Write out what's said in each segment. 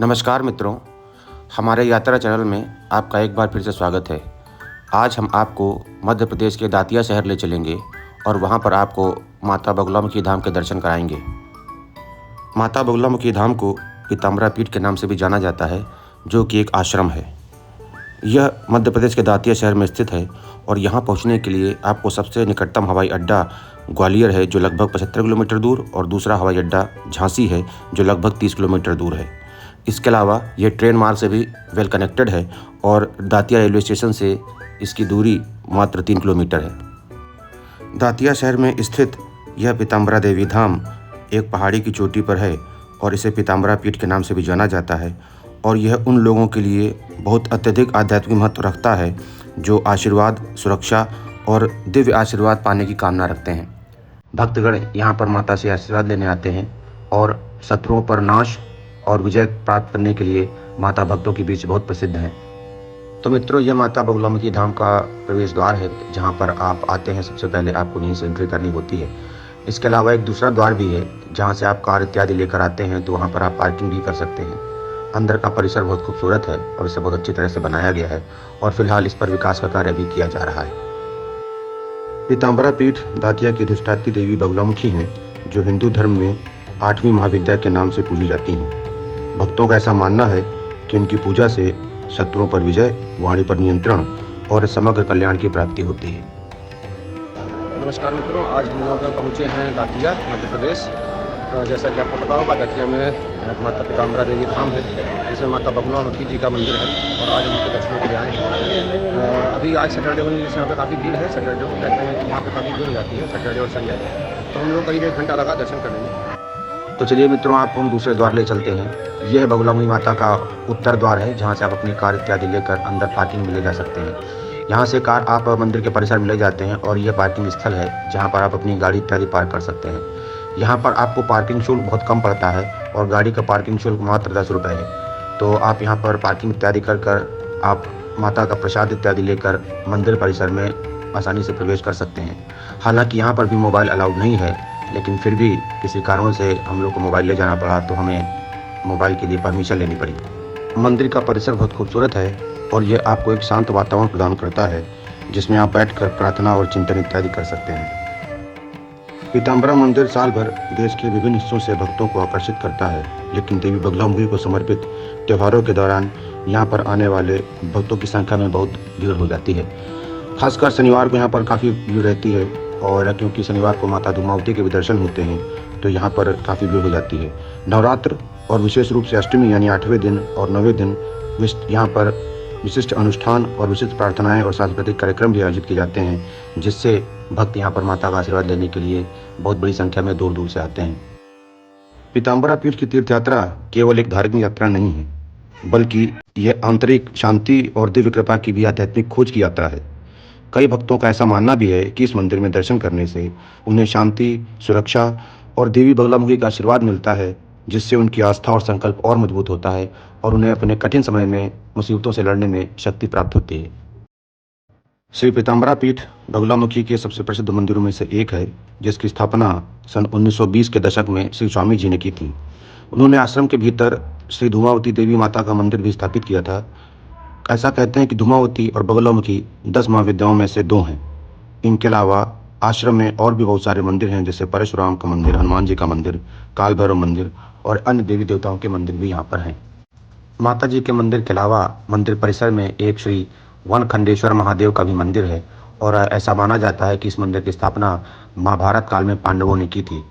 नमस्कार मित्रों, हमारे यात्रा चैनल में आपका एक बार फिर से स्वागत है। आज हम आपको मध्य प्रदेश के दातिया शहर ले चलेंगे और वहाँ पर आपको माता बगुलामुखी धाम के दर्शन कराएंगे। माता बगुलामुखी धाम को पीताम्बरा पीठ के नाम से भी जाना जाता है, जो कि एक आश्रम है। यह मध्य प्रदेश के दातिया शहर में स्थित है और यहाँ पहुँचने के लिए आपको सबसे निकटतम हवाई अड्डा ग्वालियर है, जो लगभग 75 किलोमीटर दूर, और दूसरा हवाई अड्डा झांसी है, जो लगभग 30 किलोमीटर दूर है। इसके अलावा ये ट्रेन मार्ग से भी वेल कनेक्टेड है और दातिया रेलवे स्टेशन से इसकी दूरी मात्र 3 किलोमीटर है। दातिया शहर में स्थित यह पीताम्बरा देवी धाम एक पहाड़ी की चोटी पर है और इसे पीताम्बरा पीठ के नाम से भी जाना जाता है। और यह उन लोगों के लिए बहुत अत्यधिक आध्यात्मिक महत्व रखता है जो आशीर्वाद, सुरक्षा और दिव्य आशीर्वाद पाने की कामना रखते हैं। भक्तगण यहाँ पर माता से आशीर्वाद लेने आते हैं और शत्रुओं पर नाश और विजय प्राप्त करने के लिए माता भक्तों के बीच बहुत प्रसिद्ध है। तो मित्रों, यह माता बगुलामुखी धाम का प्रवेश द्वार है, जहाँ पर आप आते हैं सबसे पहले आपको यहीं से एंट्री करनी होती है। इसके अलावा एक दूसरा द्वार भी है, जहाँ से आप कार इत्यादि लेकर आते हैं, तो वहाँ पर आप पार्किंग भी कर सकते हैं। अंदर का परिसर बहुत खूबसूरत है और इसे बहुत अच्छी तरह से बनाया गया है और फिलहाल इस पर विकास का कार्य भी किया जा रहा है। पीताम्बरा पीठ दातिया की अधिष्ठात्री देवी बगुलामुखी हैं, जो हिंदू धर्म में 8वीं महाविद्या के नाम से पूजी जाती हैं। भक्तों का ऐसा मानना है कि उनकी पूजा से शत्रुओं पर विजय, वाणी पर नियंत्रण और समग्र कल्याण की प्राप्ति होती है। नमस्कार मित्रों, आज हम लोग पहुँचे हैं दातिया, मध्य प्रदेश। जैसा कि आपको पता होगा, दातिया में माता पीताम्बरा देवी धाम है, जिसमें माता बगुलामुखी जी का मंदिर है और आज हम उनके दर्शनों के लिए आए हैं। अभी आज सैटरडे होने से यहाँ पे काफ़ी भीड़ है। सैटरडे को कहते हैं कि यहाँ पे काफ़ी भीड़ हो जाती है, सैटरडे और संडे। तो हम लोग करीब 1 घंटा लगा दर्शन करने में। तो चलिए मित्रों, आपको हम दूसरे द्वार ले चलते हैं। यह बगुलामुखी माता का उत्तर द्वार है, जहाँ से आप अपनी कार इत्यादि लेकर अंदर पार्किंग में ले जा सकते हैं। यहाँ से कार आप मंदिर के परिसर में ले जाते हैं और यह पार्किंग स्थल है, जहाँ पर आप अपनी गाड़ी इत्यादि पार्क कर सकते हैं। यहाँ पर आपको पार्किंग शुल्क बहुत कम पड़ता है और गाड़ी का पार्किंग शुल्क मात्र 10 रुपये है। तो आप यहाँ पर पार्किंग इत्यादि कर आप माता का प्रसाद इत्यादि लेकर मंदिर परिसर में आसानी से प्रवेश कर सकते हैं। हालांकि यहाँ पर भी मोबाइल अलाउड नहीं है, लेकिन फिर भी किसी कारणों से हम लोग को मोबाइल ले जाना पड़ा, तो हमें मोबाइल के लिए परमिशन लेनी पड़ी। मंदिर का परिसर बहुत खूबसूरत है और यह आपको एक शांत वातावरण प्रदान करता है, जिसमें आप बैठकर प्रार्थना और चिंतन इत्यादि कर सकते हैं। पीताम्बरा मंदिर साल भर देश के विभिन्न हिस्सों से भक्तों को आकर्षित करता है, लेकिन देवी बगुलामुखी को समर्पित त्योहारों के दौरान यहाँ पर आने वाले भक्तों की संख्या में बहुत भीड़ हो जाती है। खासकर शनिवार को यहाँ पर काफ़ी भीड़ रहती है, और क्योंकि शनिवार को माता धूमावती के भी दर्शन होते हैं, तो यहाँ पर काफ़ी भीड़ हो जाती है। नवरात्र और विशेष रूप से अष्टमी यानी 8वें दिन और 9वें दिन यहाँ पर विशिष्ट अनुष्ठान और विशिष्ट प्रार्थनाएं और सांस्कृतिक कार्यक्रम भी आयोजित किए जाते हैं, जिससे भक्त यहाँ पर माता का आशीर्वाद लेने के लिए बहुत बड़ी संख्या में दूर दूर से आते हैं। पीताम्बरा पीठ की तीर्थ यात्रा केवल एक धार्मिक यात्रा नहीं है, बल्कि यह आंतरिक शांति और दिव्य कृपा की भी आध्यात्मिक खोज की यात्रा है। कई भक्तों का ऐसा मानना भी है कि इस मंदिर में दर्शन करने से उन्हें शांति, सुरक्षा और देवी बगुलामुखी का आशीर्वाद मिलता है, जिससे उनकी आस्था और संकल्प और मजबूत होता है और उन्हें अपने कठिन समय में मुसीबतों से लड़ने में शक्ति प्राप्त होती है। श्री पीताम्बरा पीठ बगुलामुखी के सबसे प्रसिद्ध मंदिरों में से एक है, जिसकी स्थापना सन 1920 के दशक में श्री स्वामी जी ने की थी। उन्होंने आश्रम के भीतर श्री धूमावती देवी माता का मंदिर भी स्थापित किया था। ऐसा कहते हैं कि धूमावती और बगुलामुखी 10 महाविद्याओं में से 2 हैं। इनके अलावा आश्रम में और भी बहुत सारे मंदिर हैं, जैसे परशुराम का मंदिर, हनुमान जी का मंदिर, काल भैरव मंदिर और अन्य देवी देवताओं के मंदिर भी यहाँ पर हैं। माता जी के मंदिर के अलावा मंदिर परिसर में एक श्री वनखंडेश्वर महादेव का भी मंदिर है और ऐसा माना जाता है कि इस मंदिर की स्थापना महाभारत काल में पांडवों ने की थी।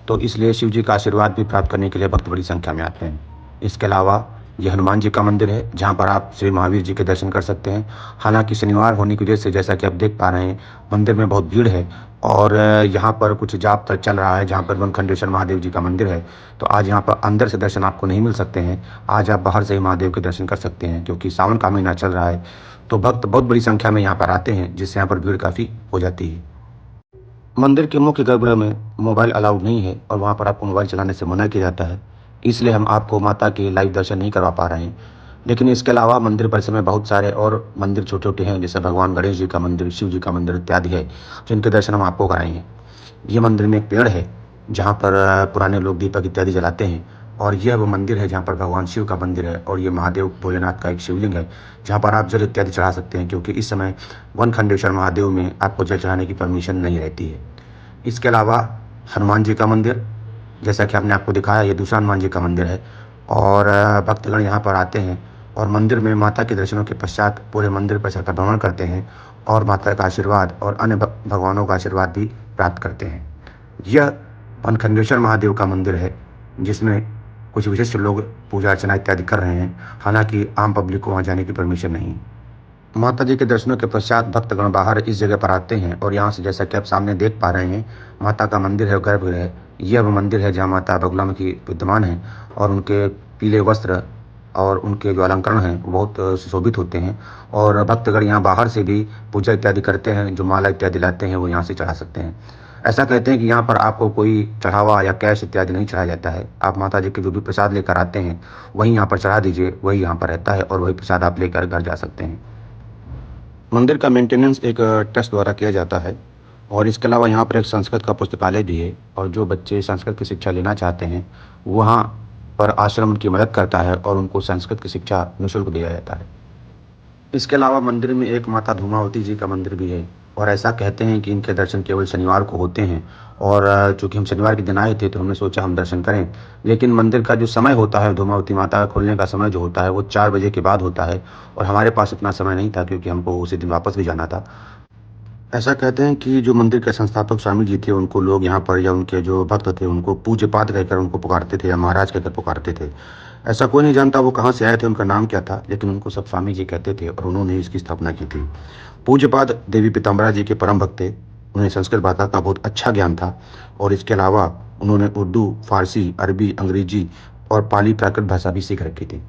तो इसलिए शिव जी का आशीर्वाद भी प्राप्त करने के लिए भक्त बड़ी संख्या में आते हैं। इसके अलावा यह हनुमान जी का मंदिर है, जहाँ पर आप श्री महावीर जी के दर्शन कर सकते हैं। हालांकि शनिवार होने की वजह से, जैसा कि आप देख पा रहे हैं, मंदिर में बहुत भीड़ है और यहाँ पर कुछ जाप तक चल रहा है, जहाँ पर वनखंडेश्वर महादेव जी का मंदिर है। तो आज यहाँ पर अंदर से दर्शन आपको नहीं मिल सकते हैं। आज आप बाहर से ही महादेव के दर्शन कर सकते हैं, क्योंकि सावन का महीना चल रहा है, तो भक्त बहुत बड़ी संख्या में यहाँ पर आते हैं, जिससे यहाँ पर भीड़ काफ़ी हो जाती है। मंदिर के मुख्य गर्भगृह में मोबाइल अलाउड नहीं है और वहाँ पर आपको मोबाइल चलाने से मना किया जाता है, इसलिए हम आपको माता के लाइव दर्शन नहीं करवा पा रहे हैं। लेकिन इसके अलावा मंदिर परिसर में बहुत सारे और मंदिर छोटे छोटे हैं, जैसे भगवान गणेश जी का मंदिर, शिव जी का मंदिर इत्यादि है, जिनके दर्शन हम आपको कराएंगे। ये मंदिर में एक पेड़ है, जहाँ पर पुराने लोग दीपक इत्यादि जलाते हैं और यह वो मंदिर है जहाँ पर भगवान शिव का मंदिर है और ये महादेव भोलेनाथ का एक शिवलिंग है जहाँ पर आप जल इत्यादि चढ़ा सकते हैं, क्योंकि इस समय वन खंडेश्वर महादेव में आपको जल चढ़ाने की परमिशन नहीं रहती है। इसके अलावा हनुमान जी का मंदिर, जैसा कि आपने आपको दिखाया, ये दूसरा हनुमान जी का मंदिर है और भक्तगण यहाँ पर आते हैं और मंदिर में माता के दर्शनों के पश्चात पूरे मंदिर पर चलकर भ्रमण करते हैं और माता का आशीर्वाद और अन्य भगवानों का आशीर्वाद भी प्राप्त करते हैं। यह पनखंडेश्वर महादेव का मंदिर है जिसमें कुछ विशिष्ट लोग पूजा अर्चना इत्यादि कर रहे हैं, हालांकि आम पब्लिक को वहाँ जाने की परमिशन नहीं। माता जी के दर्शनों के पश्चात भक्तगण बाहर इस जगह पर आते हैं और यहाँ से जैसा कि आप सामने देख पा रहे हैं, माता का मंदिर है, गर्भगृह है। यह वो मंदिर है जहाँ माता बगलामुखी विद्यमान है और उनके पीले वस्त्र और उनके जो अलंकरण हैं वो बहुत सुशोभित होते हैं और भक्तगण यहाँ बाहर से भी पूजा इत्यादि करते हैं, जो माला इत्यादि लाते हैं वो यहाँ से चढ़ा सकते हैं। ऐसा कहते हैं कि यहाँ पर आपको कोई चढ़ावा या कैश इत्यादि नहीं चढ़ाया जाता है। आप माता जी के जो भी प्रसाद लेकर आते हैं वही यहाँ पर चढ़ा दीजिए, वही यहाँ पर रहता है और वही प्रसाद आप लेकर घर जा सकते हैं। मंदिर का मेंटेनेंस एक ट्रस्ट द्वारा किया जाता है और इसके अलावा यहाँ पर एक संस्कृत का पुस्तकालय भी है और जो बच्चे संस्कृत की शिक्षा लेना चाहते हैं वहाँ पर आश्रम उनकी मदद करता है और उनको संस्कृत की शिक्षा निःशुल्क दिया जाता है। इसके अलावा मंदिर में एक माता धूमावती जी का मंदिर भी है और ऐसा कहते हैं कि इनके दर्शन केवल शनिवार को होते हैं और चूँकि हम शनिवार के दिन आए थे तो हमने सोचा हम दर्शन करें, लेकिन मंदिर का जो समय होता है, धूमावती माता का खुलने का समय जो होता है वो 4 बजे के बाद होता है और हमारे पास इतना समय नहीं था क्योंकि हमको उसी दिन वापस भी जाना था। ऐसा कहते हैं कि जो मंदिर के संस्थापक स्वामी जी थे उनको लोग यहाँ पर या उनके जो भक्त थे उनको पूज्य पाद कहकर उनको पुकारते थे या महाराज कहकर पुकारते थे। ऐसा कोई नहीं जानता वो कहाँ से आए थे, उनका नाम क्या था, लेकिन उनको सब स्वामी जी कहते थे और उन्होंने इसकी स्थापना की थी। पूज्यपाद देवी पीताम्बरा जी के परम भक्त थे। उन्हें संस्कृत भाषा का बहुत अच्छा ज्ञान था और इसके अलावा उन्होंने उर्दू, फारसी, अरबी, अंग्रेजी और पाली प्राकृत भाषा भी सीख रखी थी।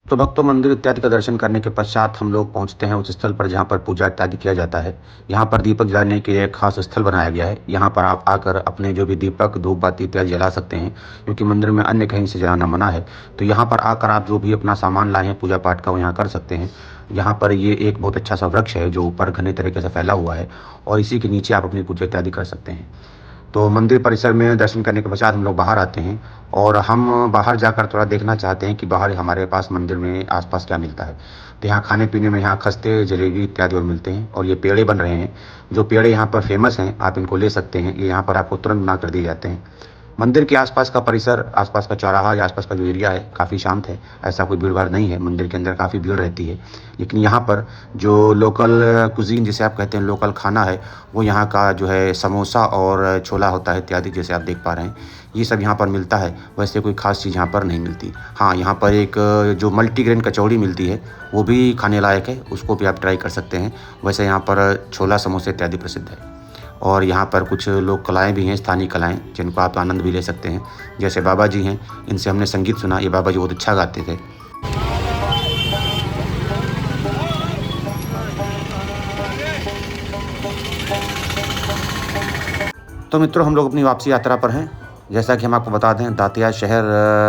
तो भक्तों, मंदिर इत्यादि का दर्शन करने के पश्चात हम लोग पहुंचते हैं उस स्थल पर जहां पर पूजा इत्यादि किया जाता है। यहाँ पर दीपक जलाने के लिए एक खास स्थल बनाया गया है। यहाँ पर आप आकर अपने जो भी दीपक, धूप बाती इत्यादि जला सकते हैं, क्योंकि मंदिर में अन्य कहीं से जलाना मना है। तो यहाँ पर आकर आप जो भी अपना सामान लाए हैं पूजा पाठ का वो यहाँ कर सकते हैं। यहाँ पर ये एक बहुत अच्छा सा वृक्ष है जो ऊपर घने तरीके से फैला हुआ है और इसी के नीचे आप अपनी पूजा इत्यादि कर सकते हैं। तो मंदिर परिसर में दर्शन करने के पश्चात हम लोग बाहर आते हैं और हम बाहर जाकर थोड़ा देखना चाहते हैं कि बाहर हमारे पास मंदिर में आसपास क्या मिलता है। तो यहाँ खाने पीने में यहाँ खस्ते, जलेबी इत्यादि और मिलते हैं और ये पेड़े बन रहे हैं। जो पेड़े यहाँ पर फेमस हैं, आप इनको ले सकते हैं। ये यहाँ पर आपको तुरंत बना कर दिए जाते हैं। मंदिर के आसपास का परिसर, आसपास का चौराहा या आसपास का जो एरिया है काफ़ी शांत है। ऐसा कोई भीड़ भाड़ नहीं है। मंदिर के अंदर काफ़ी भीड़ रहती है, लेकिन यहाँ पर जो लोकल कुजीन जिसे आप कहते हैं, लोकल खाना है, वो यहाँ का जो है समोसा और छोला होता है इत्यादि, जैसे आप देख पा रहे हैं ये सब यहाँ पर मिलता है। वैसे कोई ख़ास चीज़ यहाँ पर नहीं मिलती। हाँ, यहाँ पर एक जो मल्टीग्रेन कचौड़ी मिलती है वो भी खाने लायक है, उसको भी आप ट्राई कर सकते हैं। वैसे यहाँ पर छोला, समोसे इत्यादि प्रसिद्ध है और यहाँ पर कुछ लोक कलाएँ भी हैं, स्थानीय कलाएँ, जिनको आप आनंद भी ले सकते हैं। जैसे बाबा जी हैं, इनसे हमने संगीत सुना। ये बाबा जी बहुत अच्छा गाते थे। तो मित्रों, हम लोग अपनी वापसी यात्रा पर हैं। जैसा कि हम आपको बता दें, दातिया शहर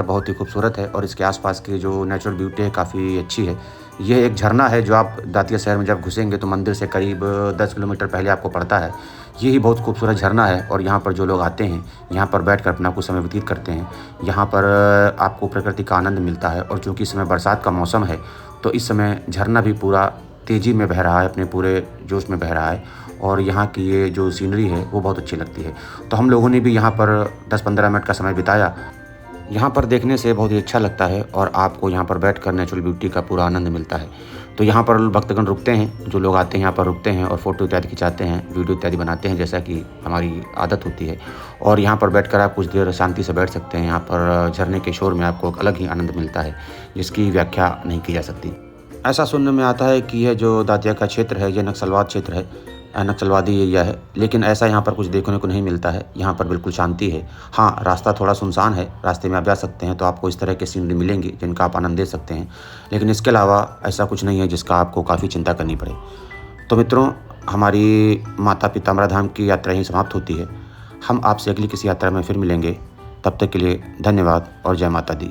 बहुत ही खूबसूरत है और इसके आसपास की जो नेचुरल ब्यूटी है काफ़ी अच्छी है। ये एक झरना है जो आप दातिया शहर में जब घुसेंगे तो मंदिर से करीब 10 किलोमीटर पहले आपको पड़ता है। ये ही बहुत खूबसूरत झरना है और यहाँ पर जो लोग आते हैं यहाँ पर बैठकर अपना कुछ समय व्यतीत करते हैं। यहाँ पर आपको प्रकृति का आनंद मिलता है और चूँकि इस समय बरसात का मौसम है तो इस समय झरना भी पूरा तेज़ी में बह रहा है, अपने पूरे जोश में बह रहा है और यहाँ की ये जो सीनरी है वो बहुत अच्छी लगती है। तो हम लोगों ने भी यहाँ पर 10-15 मिनट का समय बिताया। यहाँ पर देखने से बहुत ही अच्छा लगता है और आपको यहाँ पर बैठकर नेचुरल ब्यूटी का पूरा आनंद मिलता है। तो यहाँ पर भक्तगण रुकते हैं, जो लोग आते हैं यहाँ पर रुकते हैं और फ़ोटो इत्यादि खिंचाते हैं, वीडियो इत्यादि बनाते हैं, जैसा कि हमारी आदत होती है। और यहाँ पर बैठकर आप कुछ देर शांति से बैठ सकते हैं। यहाँ पर झरने के शोर में आपको एक अलग ही आनंद मिलता है, जिसकी व्याख्या नहीं की जा सकती। ऐसा सुनने में आता है कि यह जो दातिया का क्षेत्र है ये नक्सलवाद क्षेत्र है, नक्सलवादी एरिया है, लेकिन ऐसा यहाँ पर कुछ देखने को नहीं मिलता है। यहाँ पर बिल्कुल शांति है। हाँ, रास्ता थोड़ा सुनसान है, रास्ते में आप जा सकते हैं तो आपको इस तरह के सीनरी मिलेंगी जिनका आप आनंद ले सकते हैं, लेकिन इसके अलावा ऐसा कुछ नहीं है जिसका आपको काफ़ी चिंता करनी पड़े। तो मित्रों, हमारी माता पीताम्बरा धाम की यात्रा यहीं समाप्त होती है। हम आपसे अगली किसी यात्रा में फिर मिलेंगे। तब तक के लिए धन्यवाद और जय माता दी।